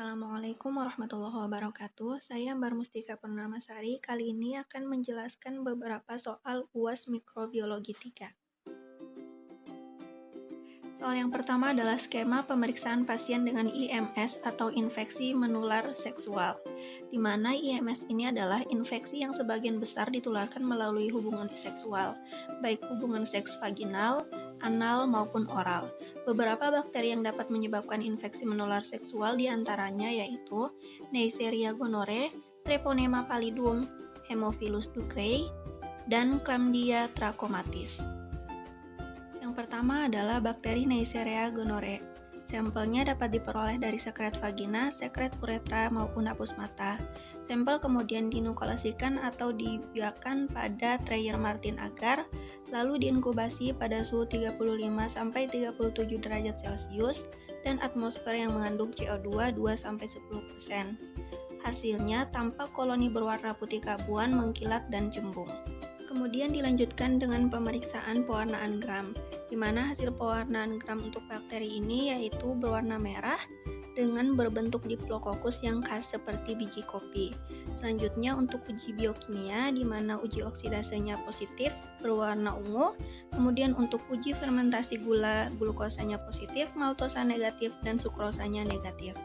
Assalamualaikum warahmatullahi wabarakatuh. Saya Mbak Mustika Purnamasari. Kali ini akan menjelaskan beberapa soal UAS Mikrobiologi 3. Soal yang pertama adalah skema pemeriksaan pasien dengan IMS atau infeksi menular seksual, di mana IMS ini adalah infeksi yang sebagian besar ditularkan melalui hubungan seksual, baik hubungan seks vaginal, anal, maupun oral. Beberapa bakteri yang dapat menyebabkan infeksi menular seksual diantaranya yaitu Neisseria gonorrhoeae, Treponema pallidum, Haemophilus ducreyi, dan Chlamydia trachomatis. Yang pertama adalah bakteri Neisseria gonorrhoeae. Sampelnya dapat diperoleh dari sekret vagina, sekret uretra, maupun hapus mata. Sampel kemudian dinuklasikan atau dibiarkan pada Treyer Martin agar, lalu diinkubasi pada suhu 35-37 derajat Celcius dan atmosfer yang mengandung CO2 2-10%. Hasilnya tampak koloni berwarna putih keabuan, mengkilat, dan cembung. Kemudian dilanjutkan dengan pemeriksaan pewarnaan gram, di mana hasil pewarnaan gram untuk bakteri ini yaitu berwarna merah dengan berbentuk diplococcus yang khas seperti biji kopi. Selanjutnya untuk uji biokimia, di mana uji oksidasenya positif berwarna ungu, kemudian untuk uji fermentasi gula, glukosanya positif, maltosa negatif, dan sukrosanya negatif.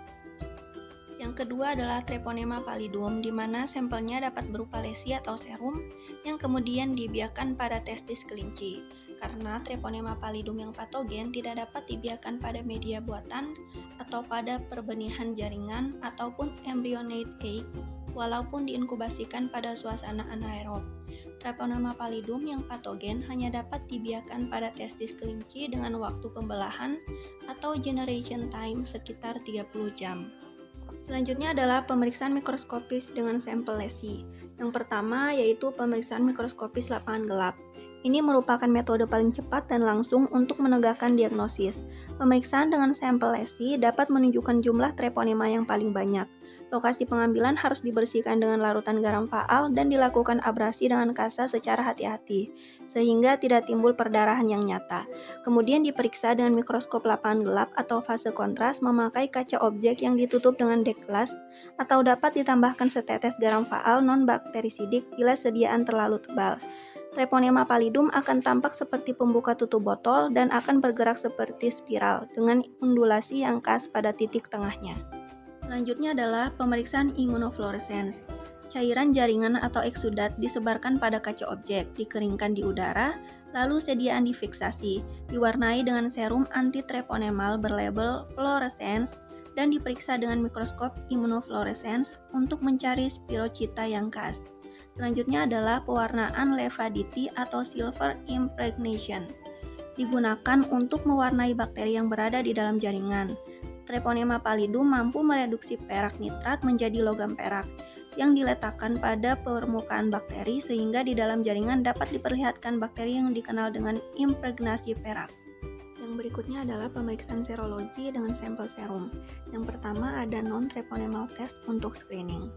Yang kedua adalah Treponema pallidum, di mana sampelnya dapat berupa lesi atau serum yang kemudian dibiarkan pada testis kelinci. Karena Treponema pallidum yang patogen tidak dapat dibiarkan pada media buatan atau pada perbenihan jaringan ataupun embryonate egg, walaupun diinkubasikan pada suasana anaerob. Treponema pallidum yang patogen hanya dapat dibiarkan pada testis kelinci dengan waktu pembelahan atau generation time sekitar 30 jam. Selanjutnya adalah pemeriksaan mikroskopis dengan sampel lesi. Yang pertama yaitu pemeriksaan mikroskopis lapangan gelap. Ini merupakan metode paling cepat dan langsung untuk menegakkan diagnosis. Pemeriksaan dengan sampel lesi dapat menunjukkan jumlah treponema yang paling banyak. Lokasi pengambilan harus dibersihkan dengan larutan garam faal dan dilakukan abrasi dengan kasa secara hati-hati, sehingga tidak timbul perdarahan yang nyata. Kemudian diperiksa dengan mikroskop lapangan gelap atau fase kontras memakai kaca objek yang ditutup dengan deck glass, atau dapat ditambahkan setetes garam faal non-bakterisidik bila sediaan terlalu tebal. Treponema pallidum akan tampak seperti pembuka tutup botol dan akan bergerak seperti spiral dengan undulasi yang khas pada titik tengahnya. Selanjutnya adalah pemeriksaan immunofluorescence. Cairan jaringan atau eksudat disebarkan pada kaca objek, dikeringkan di udara, lalu sediaan difiksasi, diwarnai dengan serum anti-treponemal berlabel fluorescence, dan diperiksa dengan mikroskop immunofluorescence untuk mencari spirocita yang khas. Selanjutnya adalah pewarnaan levadity atau silver impregnation. Digunakan untuk mewarnai bakteri yang berada di dalam jaringan. Treponema pallidum mampu mereduksi perak nitrat menjadi logam perak yang diletakkan pada permukaan bakteri sehingga di dalam jaringan dapat diperlihatkan bakteri yang dikenal dengan impregnasi perak. Yang berikutnya adalah pemeriksaan serologi dengan sampel serum. Yang pertama ada non-treponemal test untuk screening.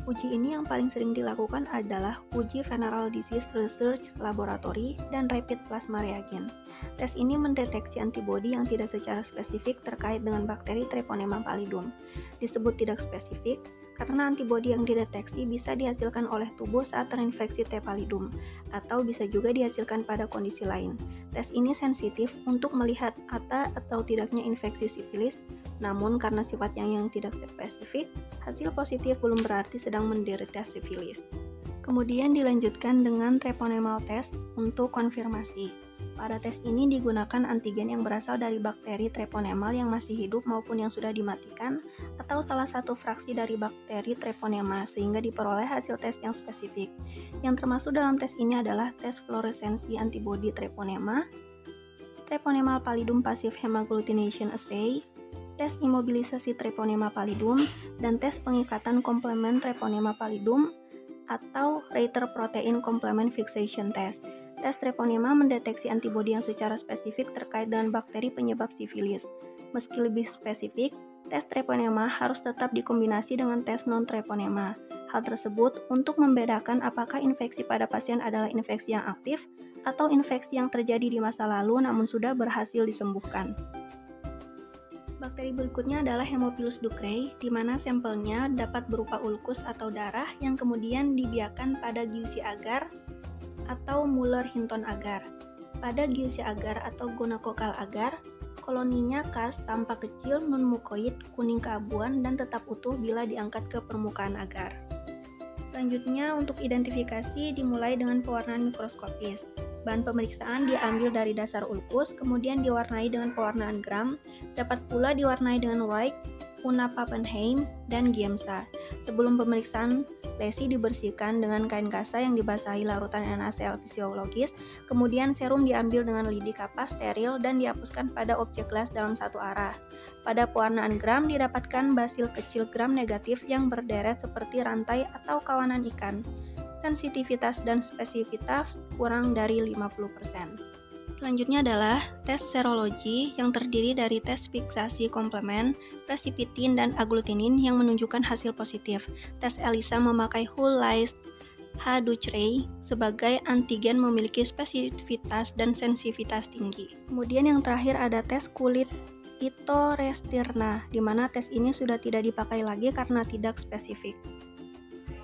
Uji ini yang paling sering dilakukan adalah uji Venereal Disease Research Laboratory dan Rapid Plasma Reagent. Tes ini mendeteksi antibodi yang tidak secara spesifik terkait dengan bakteri Treponema pallidum. Disebut tidak spesifik karena antibodi yang dideteksi bisa dihasilkan oleh tubuh saat terinfeksi T. pallidum, atau bisa juga dihasilkan pada kondisi lain. Tes ini sensitif untuk melihat ada atau tidaknya infeksi sifilis, namun karena sifatnya yang tidak spesifik, hasil positif belum berarti sedang menderita sifilis. Kemudian dilanjutkan dengan treponemal test untuk konfirmasi. Pada tes ini digunakan antigen yang berasal dari bakteri treponemal yang masih hidup maupun yang sudah dimatikan, atau salah satu fraksi dari bakteri treponema sehingga diperoleh hasil tes yang spesifik. Yang termasuk dalam tes ini adalah tes fluoresensi antibodi treponema, Treponema pallidum passive hemagglutination assay, tes imobilisasi Treponema pallidum, dan tes pengikatan komplement Treponema pallidum atau Reiter protein complement fixation test. Tes treponema mendeteksi antibodi yang secara spesifik terkait dengan bakteri penyebab sifilis. Meski lebih spesifik, tes treponema harus tetap dikombinasi dengan tes non-treponema. Hal tersebut untuk membedakan apakah infeksi pada pasien adalah infeksi yang aktif atau infeksi yang terjadi di masa lalu namun sudah berhasil disembuhkan. Bakteri berikutnya adalah Haemophilus ducreyi, di mana sampelnya dapat berupa ulkus atau darah yang kemudian dibiarkan pada Giussi agar atau Muller-Hinton agar. Pada Giussi agar atau gonococcal agar, koloninya khas, tampak kecil, non-mukoid, kuning keabuan, dan tetap utuh bila diangkat ke permukaan agar. Selanjutnya, untuk identifikasi dimulai dengan pewarnaan mikroskopis. Bahan pemeriksaan diambil dari dasar ulkus, kemudian diwarnai dengan pewarnaan gram, dapat pula diwarnai dengan White, Unna Pappenheim, dan Giemsa. Sebelum pemeriksaan, lesi dibersihkan dengan kain kasa yang dibasahi larutan NaCl fisiologis, kemudian serum diambil dengan lidi kapas steril dan dihapuskan pada objek gelas dalam satu arah. Pada pewarnaan gram didapatkan basil kecil gram negatif yang berderet seperti rantai atau kawanan ikan. Sensitivitas dan spesifitas kurang dari 50%. Selanjutnya adalah tes serologi yang terdiri dari tes fiksasi komplement, precipitin, dan agglutinin yang menunjukkan hasil positif. Tes ELISA memakai whole lyse H. ducreyi sebagai antigen memiliki spesifitas dan sensitivitas tinggi. Kemudian yang terakhir ada tes kulit Itorestirna, di mana tes ini sudah tidak dipakai lagi karena tidak spesifik.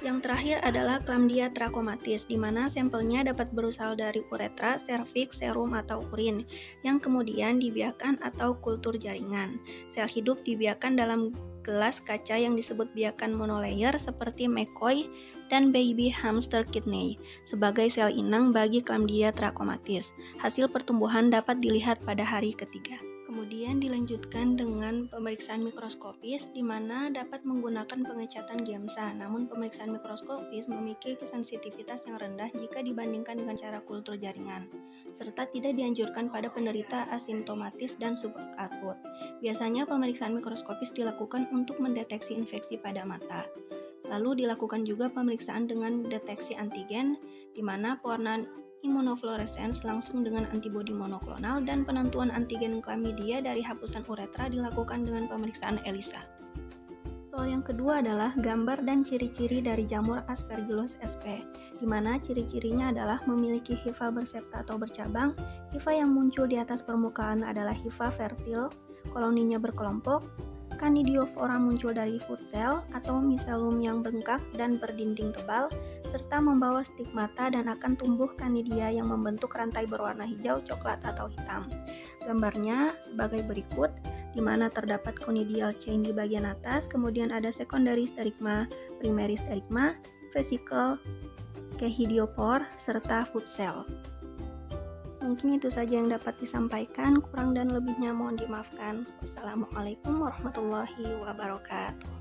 Yang terakhir adalah Chlamydia trachomatis, di mana sampelnya dapat berasal dari uretra, serviks, serum, atau urin, yang kemudian dibiarkan atau kultur jaringan. Sel hidup dibiarkan dalam gelas kaca yang disebut biakan monolayer seperti McCoy dan baby hamster kidney sebagai sel inang bagi Chlamydia trachomatis. Hasil pertumbuhan dapat dilihat pada hari ketiga. Kemudian dilanjutkan dengan pemeriksaan mikroskopis di mana dapat menggunakan pengecatan Giemsa. Namun pemeriksaan mikroskopis memiliki sensitivitas yang rendah jika dibandingkan dengan cara kultur jaringan, serta tidak dianjurkan pada penderita asimptomatis dan subakut. Biasanya pemeriksaan mikroskopis dilakukan untuk mendeteksi infeksi pada mata. Lalu dilakukan juga pemeriksaan dengan deteksi antigen, di mana pewarnaan imunofluorescence langsung dengan antibodi monoklonal dan penentuan antigen Chlamydia dari hapusan uretra dilakukan dengan pemeriksaan ELISA. Soal yang kedua adalah gambar dan ciri-ciri dari jamur Aspergillus sp, di mana ciri-cirinya adalah memiliki hifa bersepta atau bercabang. Hifa yang muncul di atas permukaan adalah hifa fertil, koloninya berkelompok. Canidiofora muncul dari food cell atau miselium yang bengkak dan berdinding tebal, serta membawa stigmata dan akan tumbuh canidia yang membentuk rantai berwarna hijau, coklat, atau hitam. Gambarnya sebagai berikut, di mana terdapat conidial chain di bagian atas, kemudian ada secondary sterigma, primary sterigma, vesicle, kehidiopor, serta food cell. Mungkin itu saja yang dapat disampaikan, kurang dan lebihnya mohon dimaafkan. Wassalamualaikum warahmatullahi wabarakatuh.